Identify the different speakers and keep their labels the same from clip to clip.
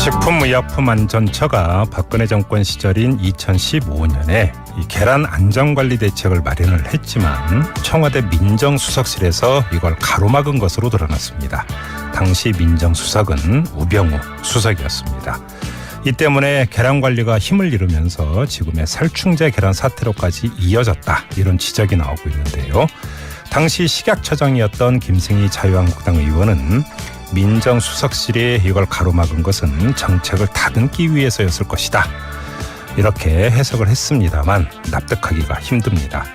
Speaker 1: 식품의약품안전처가 박근혜 정권 시절인 2015년에 이 계란 안전관리 대책을 마련을 했지만 청와대 민정수석실에서 이걸 가로막은 것으로 드러났습니다. 당시 민정수석은 우병우 수석이었습니다. 이 때문에 계란 관리가 힘을 잃으면서 지금의 살충제 계란 사태로까지 이어졌다, 이런 지적이 나오고 있는데요. 당시 식약처장이었던 김승희 자유한국당 의원은 민정수석실이 이걸 가로막은 것은 정책을 다듬기 위해서였을 것이다, 이렇게 해석을 했습니다만 납득하기가 힘듭니다.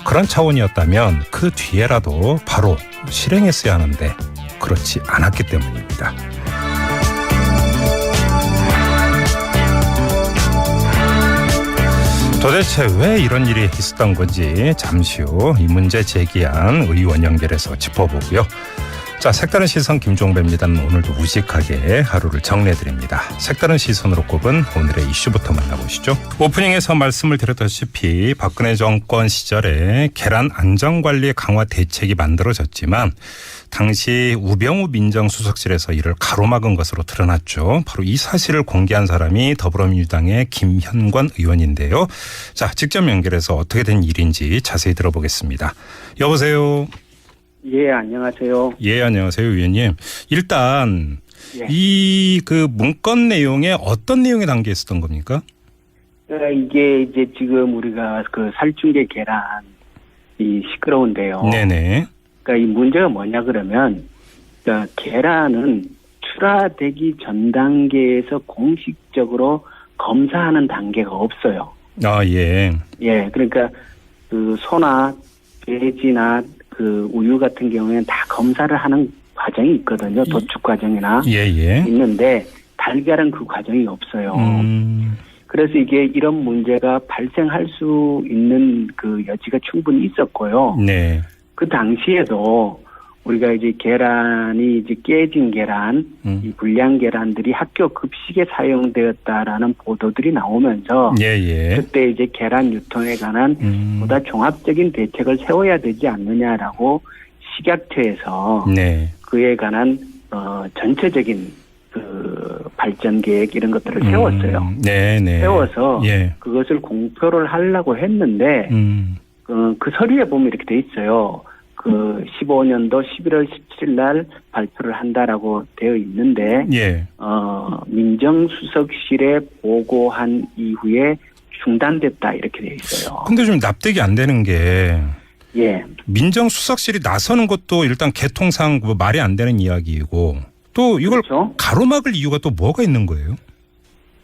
Speaker 1: 그런 차원이었다면 그 뒤에라도 바로 실행했어야 하는데 그렇지 않았기 때문입니다. 도대체 왜 이런 일이 있었던 건지 잠시 후 이 문제 제기한 의원 연결해서 짚어보고요. 자, 색다른 시선 김종배입니다. 오늘도 무식하게 하루를 정리해드립니다. 색다른 시선으로 꼽은 오늘의 이슈부터 만나보시죠. 오프닝에서 말씀을 드렸다시피 박근혜 정권 시절에 계란 안전관리 강화 대책이 만들어졌지만 당시 우병우 민정수석실에서 이를 가로막은 것으로 드러났죠. 바로 이 사실을 공개한 사람이 더불어민주당의 김현권 의원인데요. 자, 직접 연결해서 어떻게 된 일인지 자세히 들어보겠습니다. 여보세요.
Speaker 2: 예, 안녕하세요.
Speaker 1: 예, 안녕하세요, 의원님. 일단
Speaker 2: 예.
Speaker 1: 이 그 문건 내용에 어떤 내용이 담겨 있었던 겁니까?
Speaker 2: 이게 이제 지금 우리가 그 살충제 계란이 시끄러운데요.
Speaker 1: 네네.
Speaker 2: 그러니까 이 문제가 뭐냐 그러면, 그러니까 계란은 출하되기 전 단계에서 공식적으로 검사하는 단계가 없어요.
Speaker 1: 아, 예.
Speaker 2: 예, 그러니까 그 소나 돼지나 그 우유 같은 경우에는 다 검사를 하는 과정이 있거든요. 도축 과정이나
Speaker 1: 예.
Speaker 2: 있는데 달걀은 그 과정이 없어요. 그래서 이게 이런 문제가 발생할 수 있는 그 여지가 충분히 있었고요.
Speaker 1: 네.
Speaker 2: 그 당시에도 우리가 이제 계란이 이제 깨진 계란, 이 불량 계란들이 학교 급식에 사용되었다라는 보도들이 나오면서
Speaker 1: 예.
Speaker 2: 그때 이제 계란 유통에 관한 보다 종합적인 대책을 세워야 되지 않느냐라고 식약처에서
Speaker 1: 네.
Speaker 2: 그에 관한 전체적인 그 발전 계획 이런 것들을 세웠어요.
Speaker 1: 네.
Speaker 2: 세워서
Speaker 1: 예.
Speaker 2: 그것을 공표를 하려고 했는데 그 서류에 보면 이렇게 돼 있어요. 그 15년도 11월 17일 날 발표를 한다라고 되어 있는데,
Speaker 1: 예.
Speaker 2: 민정수석실에 보고한 이후에 중단됐다, 이렇게 되어 있어요.
Speaker 1: 근데 좀 납득이 안 되는 게,
Speaker 2: 예.
Speaker 1: 민정수석실이 나서는 것도 일단 개통상 뭐 말이 안 되는 이야기이고, 또 이걸
Speaker 2: 그렇죠?
Speaker 1: 가로막을 이유가 또 뭐가 있는 거예요?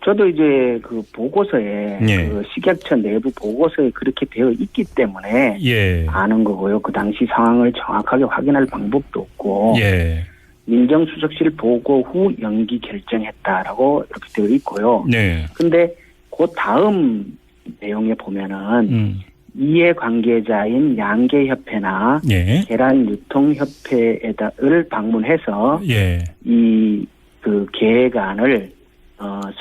Speaker 2: 저도 이제 그 보고서에,
Speaker 1: 예.
Speaker 2: 그 식약처 내부 보고서에 그렇게 되어 있기 때문에
Speaker 1: 예.
Speaker 2: 아는 거고요. 그 당시 상황을 정확하게 확인할 방법도 없고,
Speaker 1: 예.
Speaker 2: 민정수석실 보고 후 연기 결정했다라고 이렇게 되어 있고요.
Speaker 1: 네.
Speaker 2: 근데 그 다음 내용에 보면은 이해관계자인 양계협회나
Speaker 1: 예.
Speaker 2: 계란유통협회를 방문해서
Speaker 1: 예.
Speaker 2: 이 그 계획안을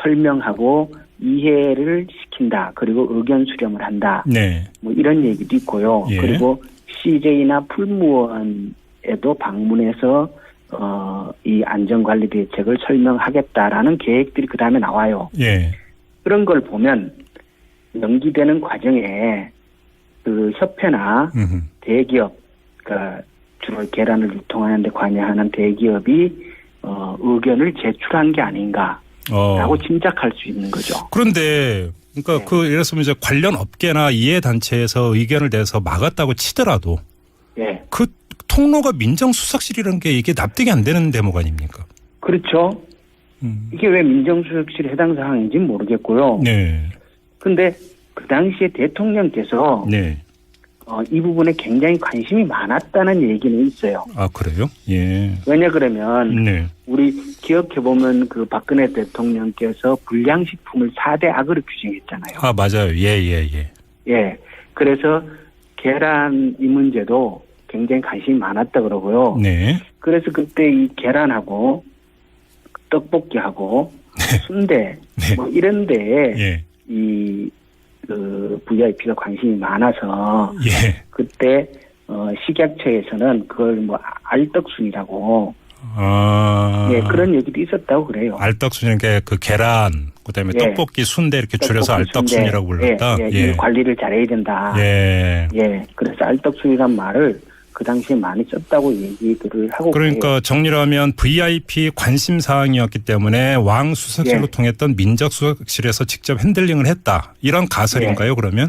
Speaker 2: 설명하고 이해를 시킨다. 그리고 의견 수렴을 한다.
Speaker 1: 네.
Speaker 2: 뭐 이런 얘기도 있고요.
Speaker 1: 예.
Speaker 2: 그리고 CJ나 풀무원에도 방문해서 이 안전관리 대책을 설명하겠다라는 계획들이 그 다음에 나와요.
Speaker 1: 예.
Speaker 2: 그런 걸 보면 연기되는 과정에 그 협회나 대기업, 그러니까 주로 계란을 유통하는 데 관여하는 대기업이 의견을 제출한 게 아닌가라고 짐작할 수 있는 거죠.
Speaker 1: 그런데 그러니까
Speaker 2: 네.
Speaker 1: 그 예를 들면 이제 관련 업계나 이해 단체에서 의견을 내서 막았다고 치더라도
Speaker 2: 예.
Speaker 1: 그 통로가 민정수석실이라는 게 이게 납득이 안 되는 대목 아닙니까?
Speaker 2: 그렇죠. 이게 왜 민정수석실에 해당 사항인지 모르겠고요.
Speaker 1: 네.
Speaker 2: 근데 그 당시에 대통령께서
Speaker 1: 네.
Speaker 2: 이 부분에 굉장히 관심이 많았다는 얘기는 있어요.
Speaker 1: 아, 그래요? 예.
Speaker 2: 왜냐 그러면
Speaker 1: 네.
Speaker 2: 우리 기억해보면 그 박근혜 대통령께서 불량식품을 4대 악으로 규정했잖아요.
Speaker 1: 아, 맞아요. 예.
Speaker 2: 예. 그래서 계란 이 문제도 굉장히 관심이 많았다 그러고요.
Speaker 1: 네.
Speaker 2: 그래서 그때 이 계란하고 떡볶이하고 순대
Speaker 1: 네.
Speaker 2: 뭐 이런 데에
Speaker 1: 예.
Speaker 2: 이 그 VIP가 관심이 많아서
Speaker 1: 예.
Speaker 2: 그때 식약처에서는 그걸 뭐 알떡순이라고 예, 그런 얘기도 있었다고 그래요.
Speaker 1: 알떡순이라는 게 그 계란, 그다음에
Speaker 2: 예.
Speaker 1: 떡볶이, 순대 이렇게 줄여서
Speaker 2: 떡볶이,
Speaker 1: 알떡순이라고 불렀다.
Speaker 2: 예, 이 관리를 잘해야 된다.
Speaker 1: 예.
Speaker 2: 예, 그래서 알떡순이란 말을 그 당시에 많이 썼다고 얘기들을 하고.
Speaker 1: 그러니까
Speaker 2: 그래요.
Speaker 1: 정리를 하면 VIP 관심 사항이었기 때문에 왕 수석실로
Speaker 2: 예.
Speaker 1: 통했던 민적 수석실에서 직접 핸들링을 했다. 이런 가설인가요, 그러면?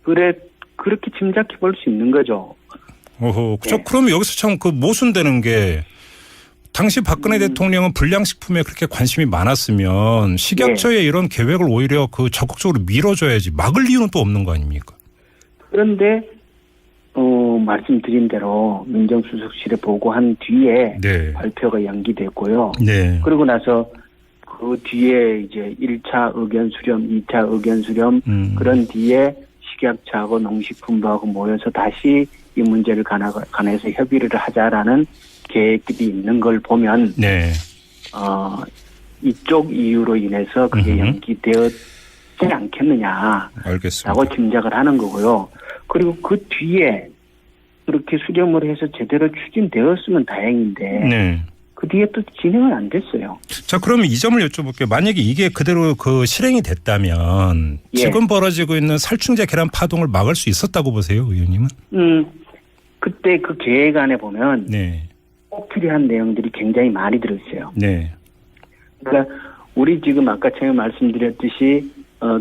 Speaker 2: 그렇게 짐작해 볼 수 있는 거죠.
Speaker 1: 오호.
Speaker 2: 예.
Speaker 1: 그러면 여기서 참 그 모순되는 게 당시 박근혜 대통령은 불량식품에 그렇게 관심이 많았으면 식약처의 이런 계획을 오히려 그 적극적으로 밀어줘야지 막을 이유는 또 없는 거 아닙니까?
Speaker 2: 그런데 말씀드린 대로 민정수석실에 보고한 뒤에
Speaker 1: 네.
Speaker 2: 발표가 연기됐고요.
Speaker 1: 네.
Speaker 2: 그러고 나서 그 뒤에 이제 1차 의견 수렴, 2차 의견 수렴 그런 뒤에 식약처하고 농식품부하고 모여서 다시 이 문제를 관해서 협의를 하자라는 계획들이 있는 걸 보면
Speaker 1: 네.
Speaker 2: 이쪽 이유로 인해서 그게 연기되었지 않겠느냐라고
Speaker 1: 알겠습니다.
Speaker 2: 짐작을 하는 거고요. 그리고 그 뒤에 그렇게 수렴을 해서 제대로 추진되었으면 다행인데
Speaker 1: 네.
Speaker 2: 그 뒤에 또 진행은 안 됐어요.
Speaker 1: 자, 그러면 이 점을 여쭤볼게요. 만약에 이게 그대로 그 실행이 됐다면
Speaker 2: 예.
Speaker 1: 지금 벌어지고 있는 살충제 계란 파동을 막을 수 있었다고 보세요, 의원님은?
Speaker 2: 그때 그 계획안에 보면
Speaker 1: 네.
Speaker 2: 꼭 필요한 내용들이 굉장히 많이 들어있어요.
Speaker 1: 네.
Speaker 2: 그러니까 우리 지금 아까 처음에 말씀드렸듯이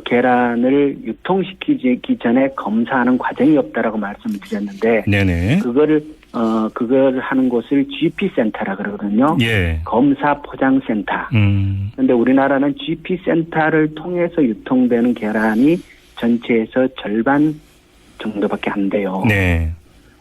Speaker 2: 계란을 유통시키기 전에 검사하는 과정이 없다라고 말씀을 드렸는데
Speaker 1: 네네.
Speaker 2: 그걸 하는 곳을 GP센터라 그러거든요.
Speaker 1: 예.
Speaker 2: 검사 포장센터. 그런데 우리나라는 GP센터를 통해서 유통되는 계란이 전체에서 절반 정도밖에 안 돼요.
Speaker 1: 네.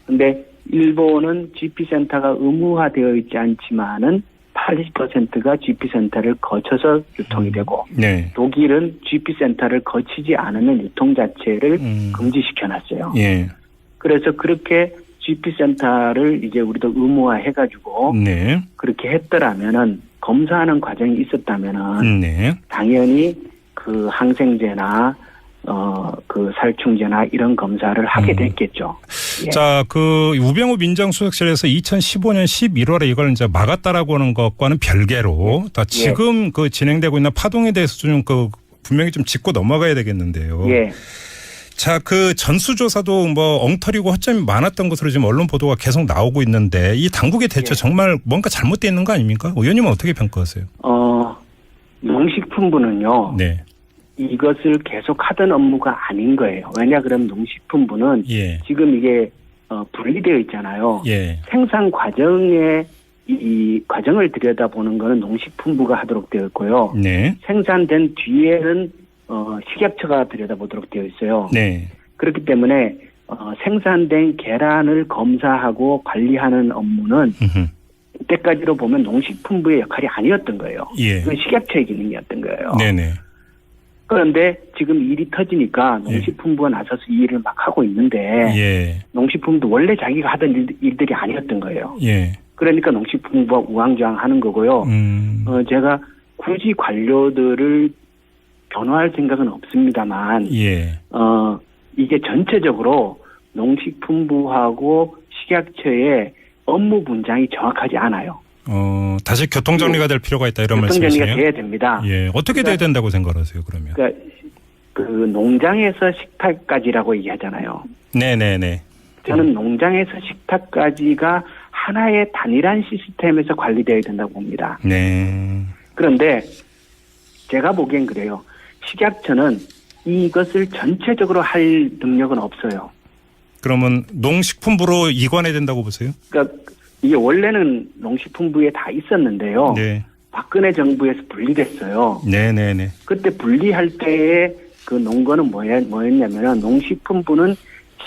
Speaker 2: 근데 일본은 GP센터가 의무화되어 있지 않지만은 80%가 GP센터를 거쳐서 유통이 되고
Speaker 1: 네.
Speaker 2: 독일은 GP센터를 거치지 않으면 유통 자체를 금지시켜놨어요.
Speaker 1: 예.
Speaker 2: 그래서 그렇게 GP센터를 이제 우리도 의무화해가지고
Speaker 1: 네.
Speaker 2: 그렇게 했더라면은 검사하는 과정이 있었다면은
Speaker 1: 네.
Speaker 2: 당연히 그 항생제나 그 살충제나 이런 검사를 하게 됐겠죠. 예.
Speaker 1: 자, 그 우병우 민정수석실에서 2015년 11월에 이걸 이제 막았다라고 하는 것과는 별개로 다 지금 그 진행되고 있는 파동에 대해서 좀 그 분명히 좀 짚고 넘어가야 되겠는데요.
Speaker 2: 예.
Speaker 1: 자, 그 전수조사도 뭐 엉터리고 허점이 많았던 것으로 지금 언론 보도가 계속 나오고 있는데 이 당국의 대처 정말 뭔가 잘못되어 있는 거 아닙니까? 의원님은 어떻게 평가하세요?
Speaker 2: 농식품부는요.
Speaker 1: 네.
Speaker 2: 이것을 계속 하던 업무가 아닌 거예요. 왜냐 그러면 농식품부는
Speaker 1: 예.
Speaker 2: 지금 이게 분리되어 있잖아요.
Speaker 1: 예.
Speaker 2: 생산 과정에 이 과정을 들여다보는 거는 농식품부가 하도록 되어 있고요.
Speaker 1: 네.
Speaker 2: 생산된 뒤에는 식약처가 들여다보도록 되어 있어요.
Speaker 1: 네.
Speaker 2: 그렇기 때문에 생산된 계란을 검사하고 관리하는 업무는 이때까지로 보면 농식품부의 역할이 아니었던 거예요.
Speaker 1: 예.
Speaker 2: 그건 식약처의 기능이었던 거예요.
Speaker 1: 네네.
Speaker 2: 그런데 지금 일이 터지니까 농식품부가 나서서 이 일을 막 하고 있는데
Speaker 1: 예.
Speaker 2: 농식품도 원래 자기가 하던 일들이 아니었던 거예요.
Speaker 1: 예.
Speaker 2: 그러니까 농식품부가 우왕좌왕하는 거고요. 제가 굳이 관료들을 변호할 생각은 없습니다만
Speaker 1: 예.
Speaker 2: 이게 전체적으로 농식품부하고 식약처의 업무 분장이 정확하지 않아요.
Speaker 1: 다시 교통정리가 될 필요가 있다 이런
Speaker 2: 교통정리가
Speaker 1: 말씀이시네요.
Speaker 2: 돼야 됩니다.
Speaker 1: 예. 어떻게 돼야 된다고 생각하세요, 그러면?
Speaker 2: 그러니까 그 농장에서 식탁까지라고 얘기하잖아요.
Speaker 1: 네네네.
Speaker 2: 저는 농장에서 식탁까지가 하나의 단일한 시스템에서 관리되어야 된다고 봅니다.
Speaker 1: 네.
Speaker 2: 그런데 제가 보기엔 그래요. 식약처는 이것을 전체적으로 할 능력은 없어요.
Speaker 1: 그러면 농식품부로 이관해야 된다고 보세요?
Speaker 2: 그러니까 이게 원래는 농식품부에 다 있었는데요.
Speaker 1: 네.
Speaker 2: 박근혜 정부에서 분리됐어요.
Speaker 1: 네네네.
Speaker 2: 그때 분리할 때의 그 논거는 뭐였냐면은 농식품부는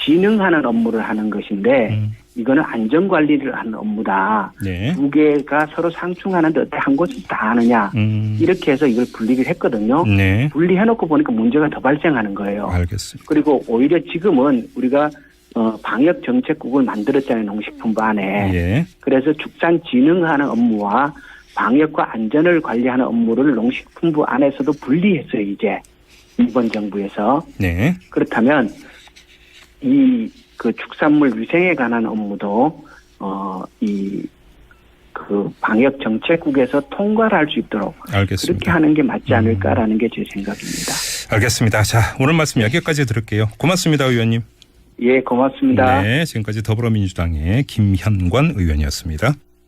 Speaker 2: 진흥하는 업무를 하는 것인데 이거는 안전관리를 하는 업무다.
Speaker 1: 네.
Speaker 2: 두 개가 서로 상충하는데 어떻게 한 곳에서 다 하느냐. 이렇게 해서 이걸 분리를 했거든요.
Speaker 1: 네.
Speaker 2: 분리해놓고 보니까 문제가 더 발생하는 거예요.
Speaker 1: 알겠습니다.
Speaker 2: 그리고 오히려 지금은 우리가 방역정책국을 만들었잖아요. 농식품부 안에.
Speaker 1: 예.
Speaker 2: 그래서 축산 진흥하는 업무와 방역과 안전을 관리하는 업무를 농식품부 안에서도 분리했어요. 이제 이번 정부에서.
Speaker 1: 네.
Speaker 2: 그렇다면 이 그 축산물 위생에 관한 업무도 이 그 방역 정책국에서 통과를 할 수 있도록
Speaker 1: 알겠습니다.
Speaker 2: 그렇게 하는 게 맞지 않을까라는 게 제 생각입니다.
Speaker 1: 알겠습니다. 자, 오늘 말씀 여기까지 들을게요. 고맙습니다, 의원님.
Speaker 2: 예, 고맙습니다.
Speaker 1: 네, 지금까지 더불어민주당의 김현관 의원이었습니다.